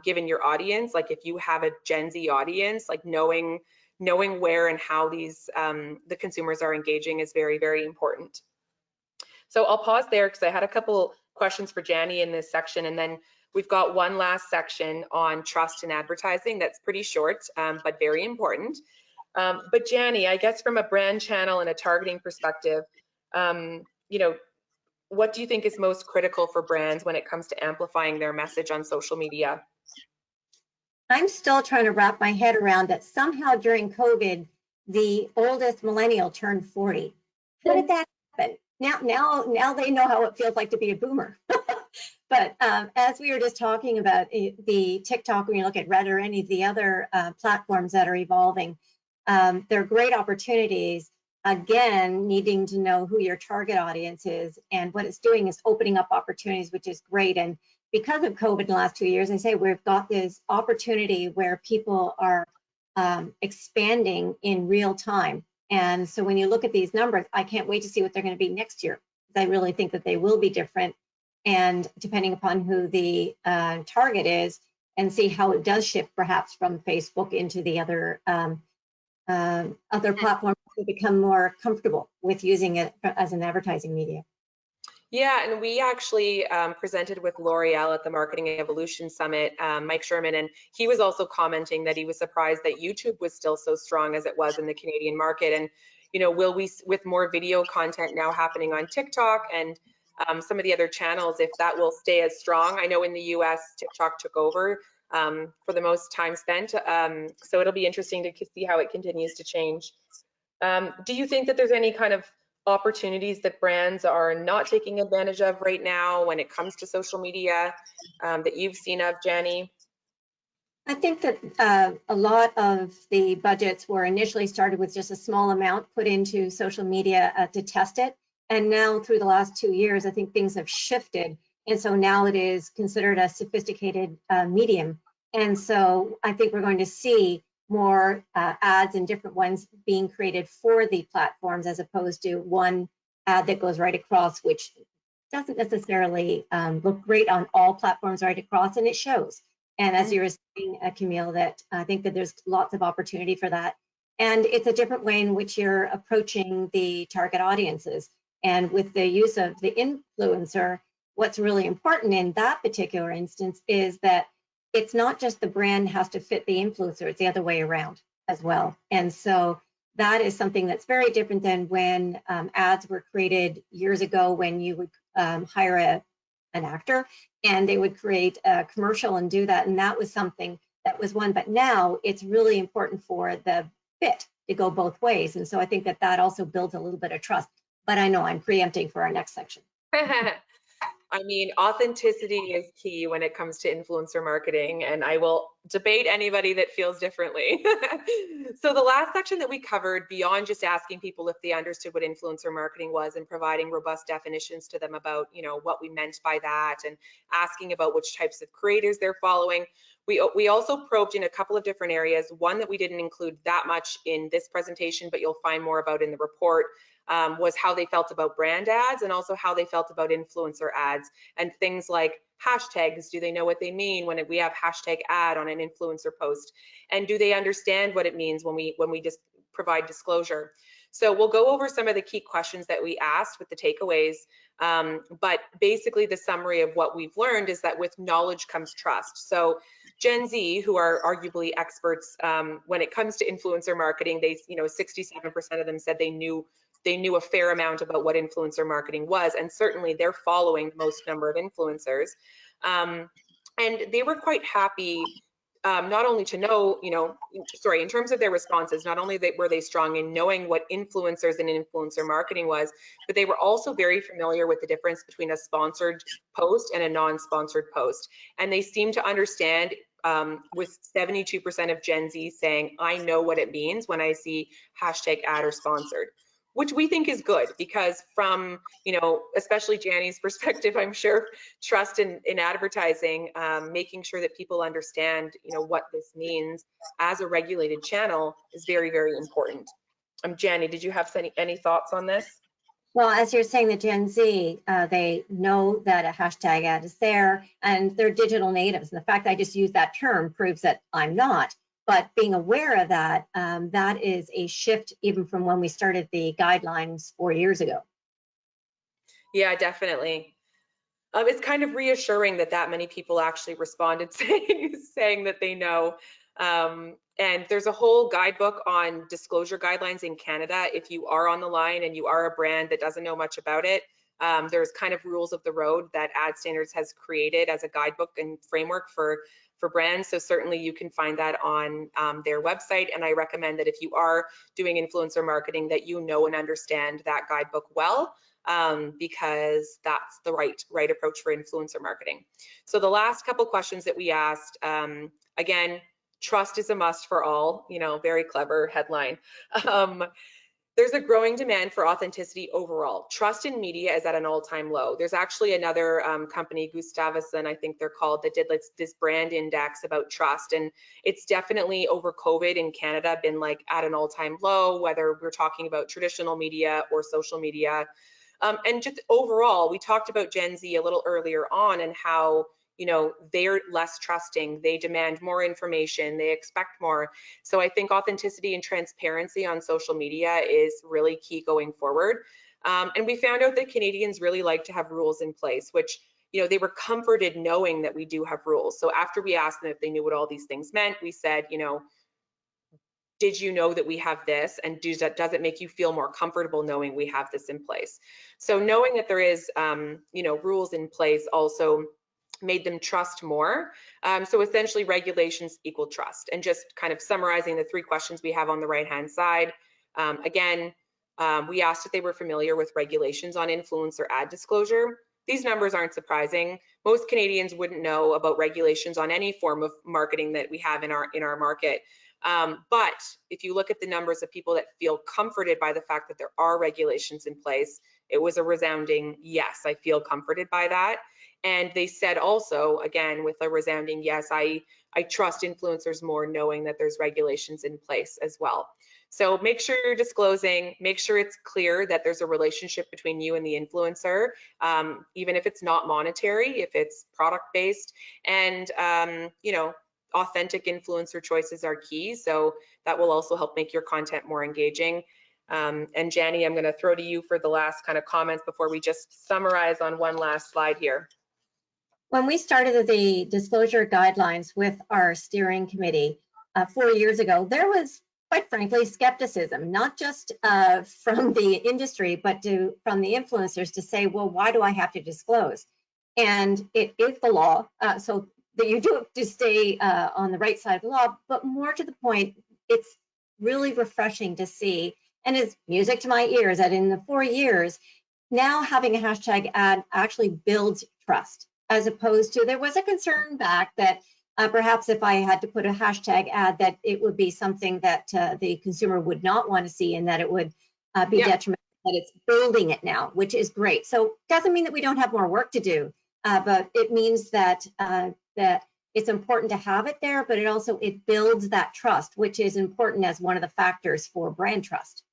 given your audience. Like if you have a Gen Z audience, like knowing where and how these the consumers are engaging is very, very important. So I'll pause there because I had a couple questions for Jani in this section, and then we've got one last section on trust in advertising that's pretty short, but very important. But Jani, I guess from a brand channel and a targeting perspective, what do you think is most critical for brands when it comes to amplifying their message on social media? I'm still trying to wrap my head around that somehow during COVID, the oldest millennial turned 40. How did that happen? Now they know how it feels like to be a boomer. But as we were just talking about the TikTok, when you look at Reddit or any of the other platforms that are evolving, they're great opportunities. Again, needing to know who your target audience is, and what it's doing is opening up opportunities, which is great. And because of COVID in the last 2 years, I say we've got this opportunity where people are expanding in real time. And so when you look at these numbers, I can't wait to see what they're going to be next year. I really think that they will be different, and depending upon who the target is, and see how it does shift perhaps from Facebook into the other platforms to become more comfortable with using it as an advertising media. Yeah, and we actually presented with L'Oreal at the Marketing Evolution Summit, Mike Sherman, and he was also commenting that he was surprised that YouTube was still so strong as it was in the Canadian market. And, will we, with more video content now happening on TikTok and some of the other channels, if that will stay as strong? I know in the US, TikTok took over for the most time spent. So it'll be interesting to see how it continues to change. Do you think that there's any kind of opportunities that brands are not taking advantage of right now when it comes to social media that you've seen of, Jani? I think that a lot of the budgets were initially started with just a small amount put into social media to test it. And now through the last 2 years, I think things have shifted. And so now it is considered a sophisticated medium. And so I think we're going to see more ads and different ones being created for the platforms, as opposed to one ad that goes right across, which doesn't necessarily look great on all platforms right across, and it shows. And as you were saying, Camille, that I think that there's lots of opportunity for that. And it's a different way in which you're approaching the target audiences. And with the use of the influencer, what's really important in that particular instance is that it's not just the brand has to fit the influencer, it's the other way around as well. And so that is something that's very different than when ads were created years ago, when you would hire an actor and they would create a commercial and do that. And that was something that was one, but now it's really important for the fit to go both ways. And so I think that that also builds a little bit of trust. But I know I'm preempting for our next section. I mean, authenticity is key when it comes to influencer marketing, and I will debate anybody that feels differently. So the last section that we covered, beyond just asking people if they understood what influencer marketing was and providing robust definitions to them about, you know, what we meant by that, and asking about which types of creators they're following, we also probed in a couple of different areas. One that we didn't include that much in this presentation, but you'll find more about in the report, was how they felt about brand ads, and also how they felt about influencer ads, and things like hashtags. Do they know what they mean when we have hashtag ad on an influencer post? And do they understand what it means when we just provide disclosure? So we'll go over some of the key questions that we asked with the takeaways. But basically the summary of what we've learned is that with knowledge comes trust. So Gen Z, who are arguably experts when it comes to influencer marketing, they, you know, 67% of them said they knew a fair amount about what influencer marketing was, and certainly they're following the most number of influencers. And they were quite happy not only to know, you know, in terms of their responses, not only were they strong in knowing what influencers and influencer marketing was, but they were also very familiar with the difference between a sponsored post and a non-sponsored post. And they seem to understand, with 72% of Gen Z saying, I know what it means when I see hashtag ad or sponsored, which we think is good, because from, you know, especially Janny's perspective, I'm sure trust in advertising, making sure that people understand, you know, what this means as a regulated channel is very, very important. Janny, did you have any thoughts on this? Well, as you're saying, the Gen Z, they know that a hashtag ad is there, and they're digital natives. And the fact that I just used that term proves that I'm not. But being aware of that, that is a shift even from when we started the guidelines 4 years ago. Yeah, definitely. It's kind of reassuring that many people actually responded saying that they know. And there's a whole guidebook on disclosure guidelines in Canada. If you are on the line and you are a brand that doesn't know much about it, there's kind of rules of the road that Ad Standards has created as a guidebook and framework for brands. So certainly you can find that on their website. And I recommend that if you are doing influencer marketing, that you know and understand that guidebook well, because that's the right approach for influencer marketing. So the last couple questions that we asked, again, trust is a must for all, you know, very clever headline. There's a growing demand for authenticity overall. Trust in media is at an all-time low. There's actually another company, Gustavusson, I think they're called, that did this brand index about trust. And it's definitely over COVID in Canada been like at an all-time low, whether we're talking about traditional media or social media. And just overall, we talked about Gen Z a little earlier on and how, you know, they're less trusting, they demand more information, they expect more. So I think authenticity and transparency on social media is really key going forward. And we found out that Canadians really like to have rules in place, which, you know, they were comforted knowing that we do have rules. So after we asked them if they knew what all these things meant, we said, you know, did you know that we have this, and does it make you feel more comfortable knowing we have this in place? So knowing that there is, you know, rules in place also made them trust more. So essentially regulations equal trust. And just kind of summarizing the 3 questions we have on the right-hand side, again, we asked if they were familiar with regulations on influencer ad disclosure. These numbers aren't surprising. Most Canadians wouldn't know about regulations on any form of marketing that we have in our market. But if you look at the numbers of people that feel comforted by the fact that there are regulations in place, it was a resounding yes, I feel comforted by that. And they said also, again, with a resounding yes, I trust influencers more knowing that there's regulations in place as well. So make sure you're disclosing, make sure it's clear that there's a relationship between you and the influencer, even if it's not monetary, if it's product-based. And, you know, authentic influencer choices are key. So that will also help make your content more engaging. And Janny, I'm going to throw to you for the last kind of comments before we just summarize on one last slide here. when we started the disclosure guidelines with our steering committee 4 years ago, there was, quite frankly, skepticism, not just from the industry, but from the influencers to say, well, why do I have to disclose? And it is the law, so that you do have to stay on the right side of the law, but more to the point, it's really refreshing to see, and it's music to my ears, that in the 4 years, now having a hashtag ad actually builds trust, as opposed to, there was a concern back that perhaps if I had to put a hashtag ad, that it would be something that the consumer would not want to see and that it would be detrimental. That it's building it now, which is great. So doesn't mean that we don't have more work to do, but it means that that it's important to have it there, but it builds that trust, which is important as one of the factors for brand trust.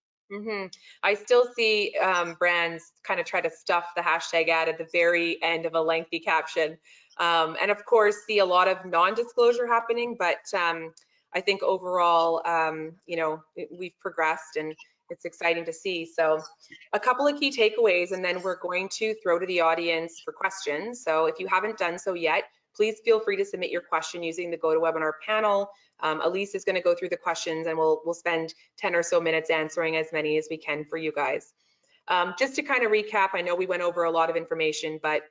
I still see brands kind of try to stuff the hashtag ad at the very end of a lengthy caption. And of course, see a lot of non-disclosure happening, but I think overall, you know, we've progressed and it's exciting to see. So a couple of key takeaways, and then we're going to throw to the audience for questions. So if you haven't done so yet, please feel free to submit your question using the GoToWebinar panel. Elise is going to go through the questions and we'll spend 10 or so minutes answering as many as we can for you guys. Just to kind of recap, I know we went over a lot of information, but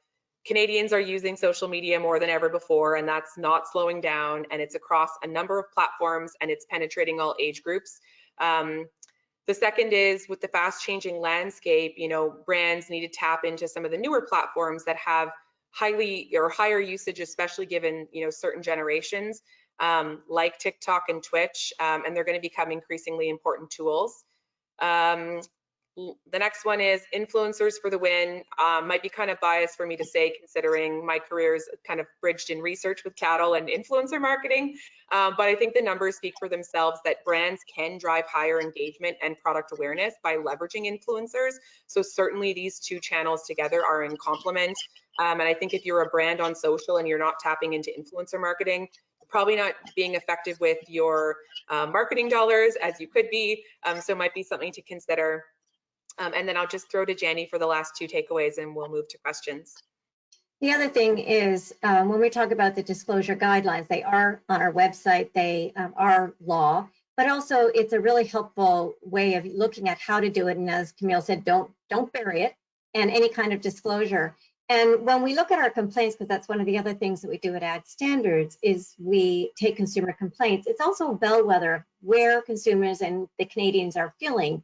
Canadians are using social media more than ever before, and that's not slowing down, and it's across a number of platforms and it's penetrating all age groups. The second is, with the fast changing landscape, you know, brands need to tap into some of the newer platforms that have higher usage, especially given, you know, certain generations, like TikTok and Twitch, and they're going to become increasingly important tools. The next one is influencers for the win. Might be kind of biased for me to say, considering my career is kind of bridged in research with Caddle and influencer marketing, but I think the numbers speak for themselves that brands can drive higher engagement and product awareness by leveraging influencers. So certainly these two channels together are in complement. And I think if you're a brand on social and you're not tapping into influencer marketing, you're probably not being effective with your marketing dollars as you could be. So it might be something to consider. And then I'll just throw to Jenny for the last two takeaways and we'll move to questions. The other thing is, when we talk about the disclosure guidelines, they are on our website, they are law, but also it's a really helpful way of looking at how to do it. And as Camille said, don't bury it, and any kind of disclosure. And when we look at our complaints, because that's one of the other things that we do at Ad Standards, is we take consumer complaints. It's also a bellwether where consumers and the Canadians are feeling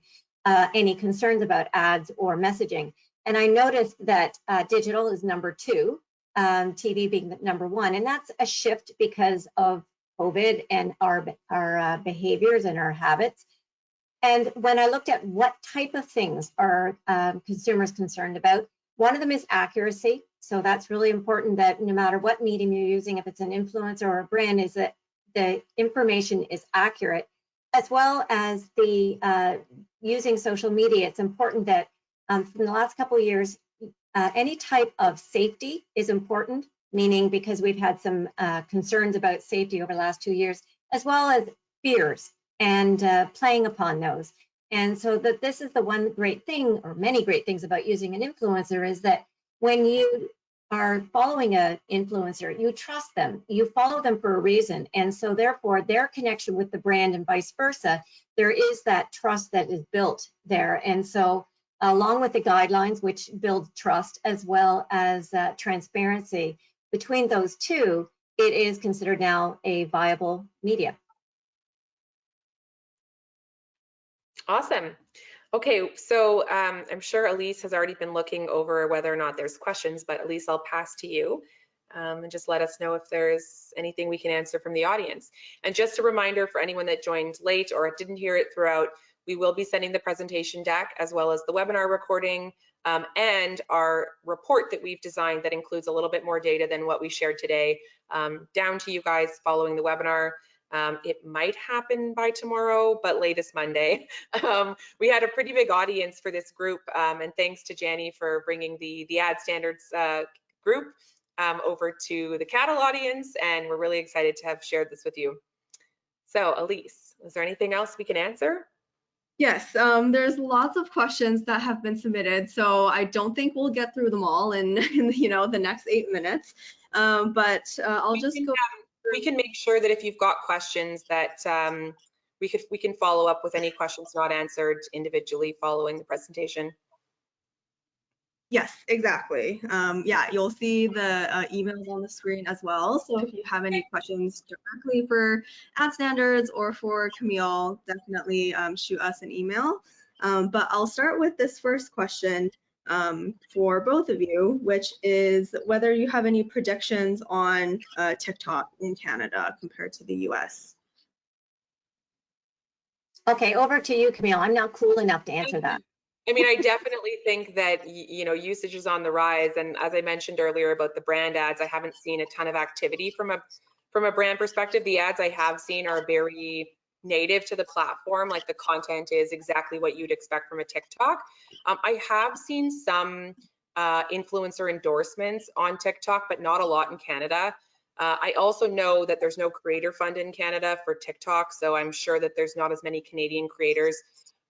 any concerns about ads or messaging. And I noticed that digital is number 2, TV being number 1, and that's a shift because of COVID and our behaviors and our habits. And when I looked at what type of things are consumers concerned about, one of them is accuracy. So that's really important, that no matter what medium you're using, if it's an influencer or a brand, is that the information is accurate, as well as the using social media. It's important that from the last couple of years, any type of safety is important, meaning because we've had some concerns about safety over the last 2 years, as well as fears and playing upon those. And so that this is the one great thing, or many great things about using an influencer, is that when you are following an influencer, you trust them, you follow them for a reason. And so therefore their connection with the brand and vice versa, there is that trust that is built there. And so along with the guidelines, which build trust, as well as transparency between those two, it is considered now a viable media. Awesome. Okay, so I'm sure Elise has already been looking over whether or not there's questions, but Elise, I'll pass to you and just let us know if there's anything we can answer from the audience. And just a reminder for anyone that joined late or didn't hear it throughout, we will be sending the presentation deck as well as the webinar recording and our report that we've designed that includes a little bit more data than what we shared today down to you guys following the webinar. It might happen by tomorrow, but latest Monday. We had a pretty big audience for this group, and thanks to Jenny for bringing the Ad Standards group over to the Caddle audience, and we're really excited to have shared this with you. So Elise, is there anything else we can answer? Yes, there's lots of questions that have been submitted, so I don't think we'll get through them all in you know, the next 8 minutes. but I'll just go. We can make sure that if you've got questions that we can follow up with any questions not answered individually following the presentation. Yes, exactly. Yeah, you'll see the emails on the screen as well. So if you have any questions directly for ad standards or for Camille, definitely shoot us an email. But I'll start with this first question for both of you, which is whether you have any predictions on TikTok in Canada compared to the US. Okay, over to you, Camille. I'm not cool enough to answer that. I mean, I definitely think that, you know, usage is on the rise. And as I mentioned earlier about the brand ads, I haven't seen a ton of activity from a brand perspective. The ads I have seen are very native to the platform. Like the content is exactly what you'd expect from a TikTok. I have seen some influencer endorsements on TikTok, but not a lot in Canada. I also know that there's no creator fund in Canada for TikTok, so I'm sure that there's not as many Canadian creators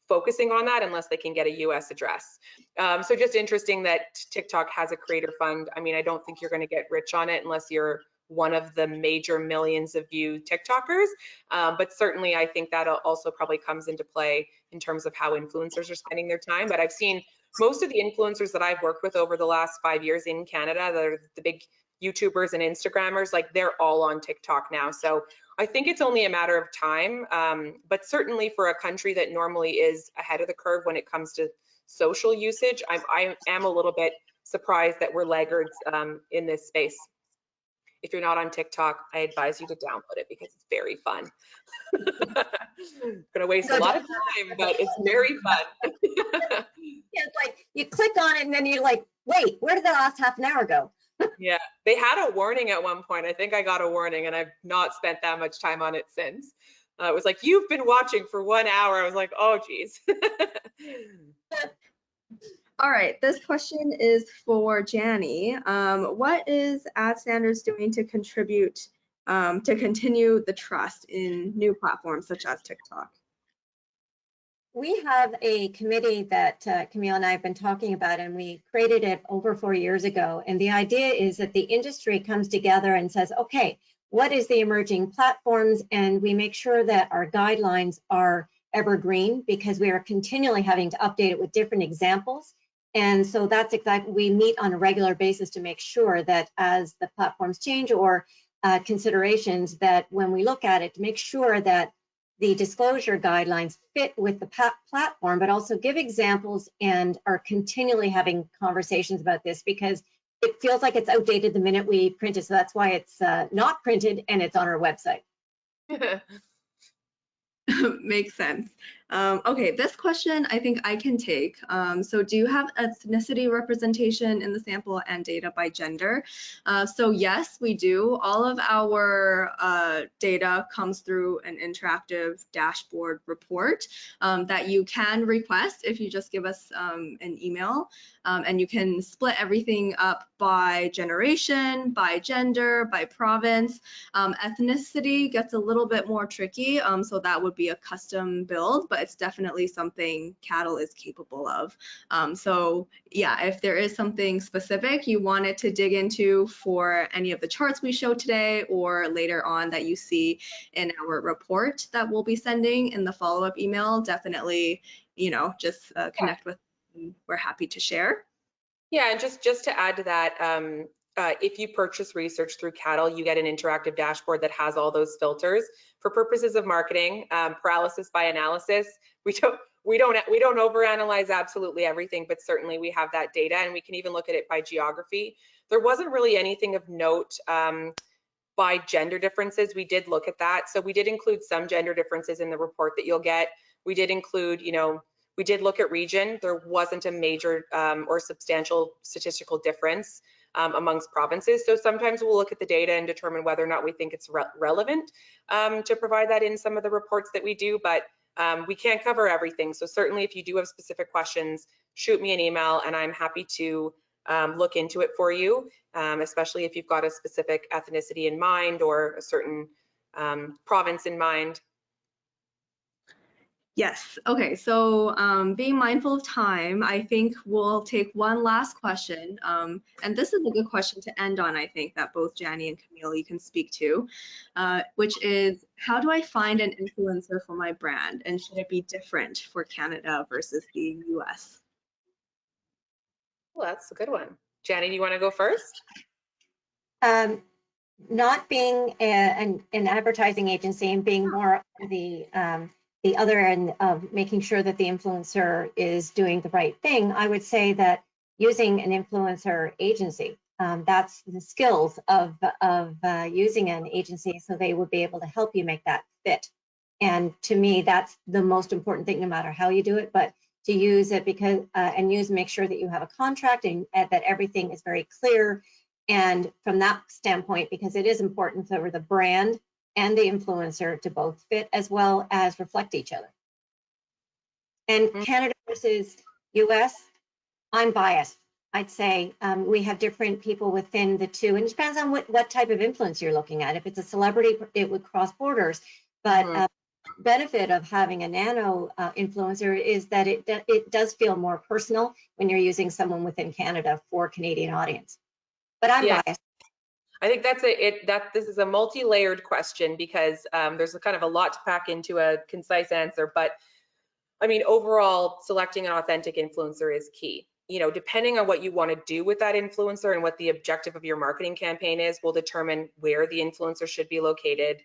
focusing on that unless they can get a US address. So just interesting that TikTok has a creator fund. I mean, I don't think you're going to get rich on it unless you're one of the major millions of viewed TikTokers. But certainly I think that also probably comes into play in terms of how influencers are spending their time. But I've seen most of the influencers that I've worked with over the last 5 years in Canada, that are the big YouTubers and Instagrammers, like they're all on TikTok now. So I think it's only a matter of time, but certainly for a country that normally is ahead of the curve when it comes to social usage, I am a little bit surprised that we're laggards in this space. If you're not on TikTok, I advise you to download it because it's very fun. Gonna waste a lot of time, but it's very fun. It's like you click on it and then you're like, wait, where did the last half an hour go? Yeah, they had a warning at one point. I think I got a warning and I've not spent that much time on it since. It was like, you've been watching for 1 hour. I was like, oh, geez. All right, this question is for Janny. What is Ad Standards doing to contribute to continue the trust in new platforms such as TikTok? We have a committee that Camille and I have been talking about, and we created it over 4 years ago. And the idea is that the industry comes together and says, okay, what is the emerging platforms? And we make sure that our guidelines are evergreen because we are continually having to update it with different examples. And so that's exactly, we meet on a regular basis to make sure that as the platforms change or considerations, that when we look at it, to make sure that the disclosure guidelines fit with the platform, but also give examples and are continually having conversations about this because it feels like it's outdated the minute we print it. So that's why it's not printed and it's on our website. Makes sense. Okay, this question I think I can take. So do you have ethnicity representation in the sample and data by gender? So yes, we do. All of our data comes through an interactive dashboard report that you can request if you just give us an email. And you can split everything up by generation, by gender, by province. Ethnicity gets a little bit more tricky, so that would be a custom build, but it's definitely something Caddle is capable of. So yeah, if there is something specific you wanted to dig into for any of the charts we showed today or later on that you see in our report that we'll be sending in the follow-up email, definitely, you know, just connect with us. We're happy to share. Yeah, and just to add to that, if you purchase research through Caddle, you get an interactive dashboard that has all those filters for purposes of marketing, paralysis by analysis. We don't overanalyze absolutely everything, but certainly we have that data, and we can even look at it by geography. There wasn't really anything of note by gender differences. We did look at that, so we did include some gender differences in the report that you'll get. We did include, you know, we did look at region. There wasn't a major or substantial statistical difference amongst provinces. So sometimes we'll look at the data and determine whether or not we think it's relevant to provide that in some of the reports that we do, but we can't cover everything. So certainly if you do have specific questions, shoot me an email and I'm happy to look into it for you, especially if you've got a specific ethnicity in mind or a certain province in mind. Yes. Okay. So being mindful of time, I think we'll take one last question. And this is a good question to end on, I think, that both Janny and Camille you can speak to, which is, how do I find an influencer for my brand? And should it be different for Canada versus the US? Well, that's a good one. Janny, do you want to go first? Not being an advertising agency and being more the other end of making sure that the influencer is doing the right thing, I would say that using an influencer agency, that's the skills of using an agency, so they would be able to help you make that fit. And to me, that's the most important thing, no matter how you do it, but to use it because make sure that you have a contract and that everything is very clear. And from that standpoint, because it is important for the brand and the influencer to both fit as well as reflect each other. And Canada versus US, I'm biased. I'd say we have different people within the two, and it depends on what type of influence you're looking at. If it's a celebrity, it would cross borders. But benefit of having a nano influencer is that it does feel more personal when you're using someone within Canada for Canadian audience. But I'm biased. I think this is a multi-layered question because there's kind of a lot to pack into a concise answer. But I mean, overall, selecting an authentic influencer is key. You know, depending on what you want to do with that influencer and what the objective of your marketing campaign is, will determine where the influencer should be located.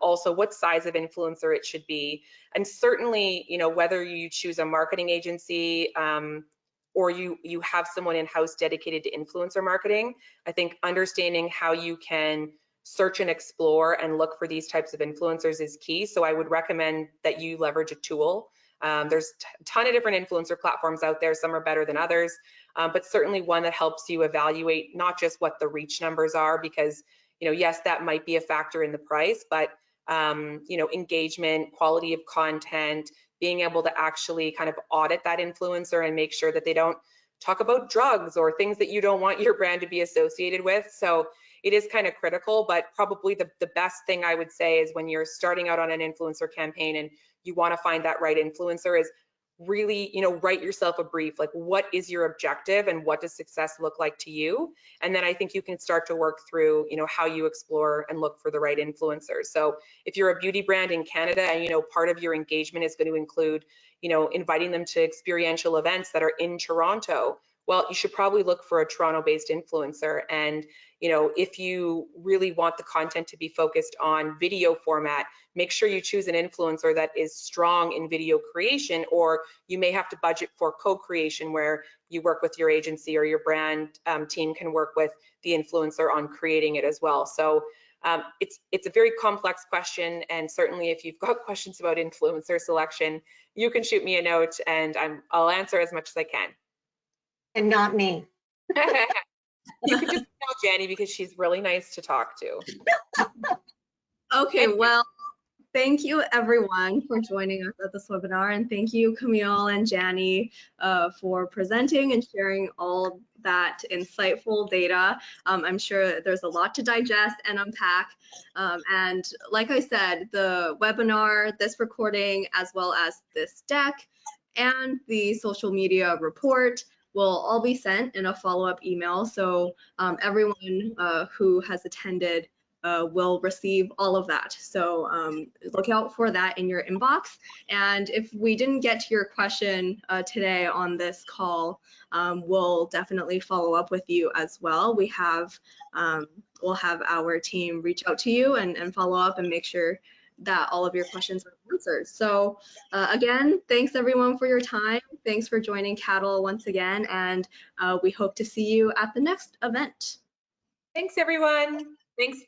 Also, what size of influencer it should be, and certainly, you know, whether you choose a marketing agency or you have someone in-house dedicated to influencer marketing. I think understanding how you can search and explore and look for these types of influencers is key. So I would recommend that you leverage a tool. There's a ton of different influencer platforms out there. Some are better than others, but certainly one that helps you evaluate not just what the reach numbers are, because, you know, yes, that might be a factor in the price, but you know, engagement, quality of content, being able to actually kind of audit that influencer and make sure that they don't talk about drugs or things that you don't want your brand to be associated with. So it is kind of critical, but probably the best thing I would say is when you're starting out on an influencer campaign and you want to find that right influencer is really, you know, write yourself a brief, like what is your objective and what does success look like to you? And then I think you can start to work through, you know, how you explore and look for the right influencers. So if you're a beauty brand in Canada and, you know, part of your engagement is going to include, you know, inviting them to experiential events that are in Toronto, well, you should probably look for a Toronto-based influencer. And, you know, if you really want the content to be focused on video format, make sure you choose an influencer that is strong in video creation, or you may have to budget for co-creation where you work with your agency or your brand team can work with the influencer on creating it as well. So it's a very complex question, and certainly if you've got questions about influencer selection, you can shoot me a note and I'll answer as much as I can. And not me. You could just tell Janny because she's really nice to talk to. Okay, well, thank you everyone for joining us at this webinar, and thank you Camille and Janny for presenting and sharing all that insightful data. I'm sure there's a lot to digest and unpack, and like I said, the webinar, this recording, as well as this deck and the social media report will all be sent in a follow-up email, so everyone who has attended will receive all of that. So look out for that in your inbox. And if we didn't get to your question today on this call, we'll definitely follow up with you as well. We have, we'll have our team reach out to you and follow up and make sure that all of your questions are answered. So again, thanks everyone for your time. Thanks for joining Caddle once again, and we hope to see you at the next event. Thanks everyone. Thanks to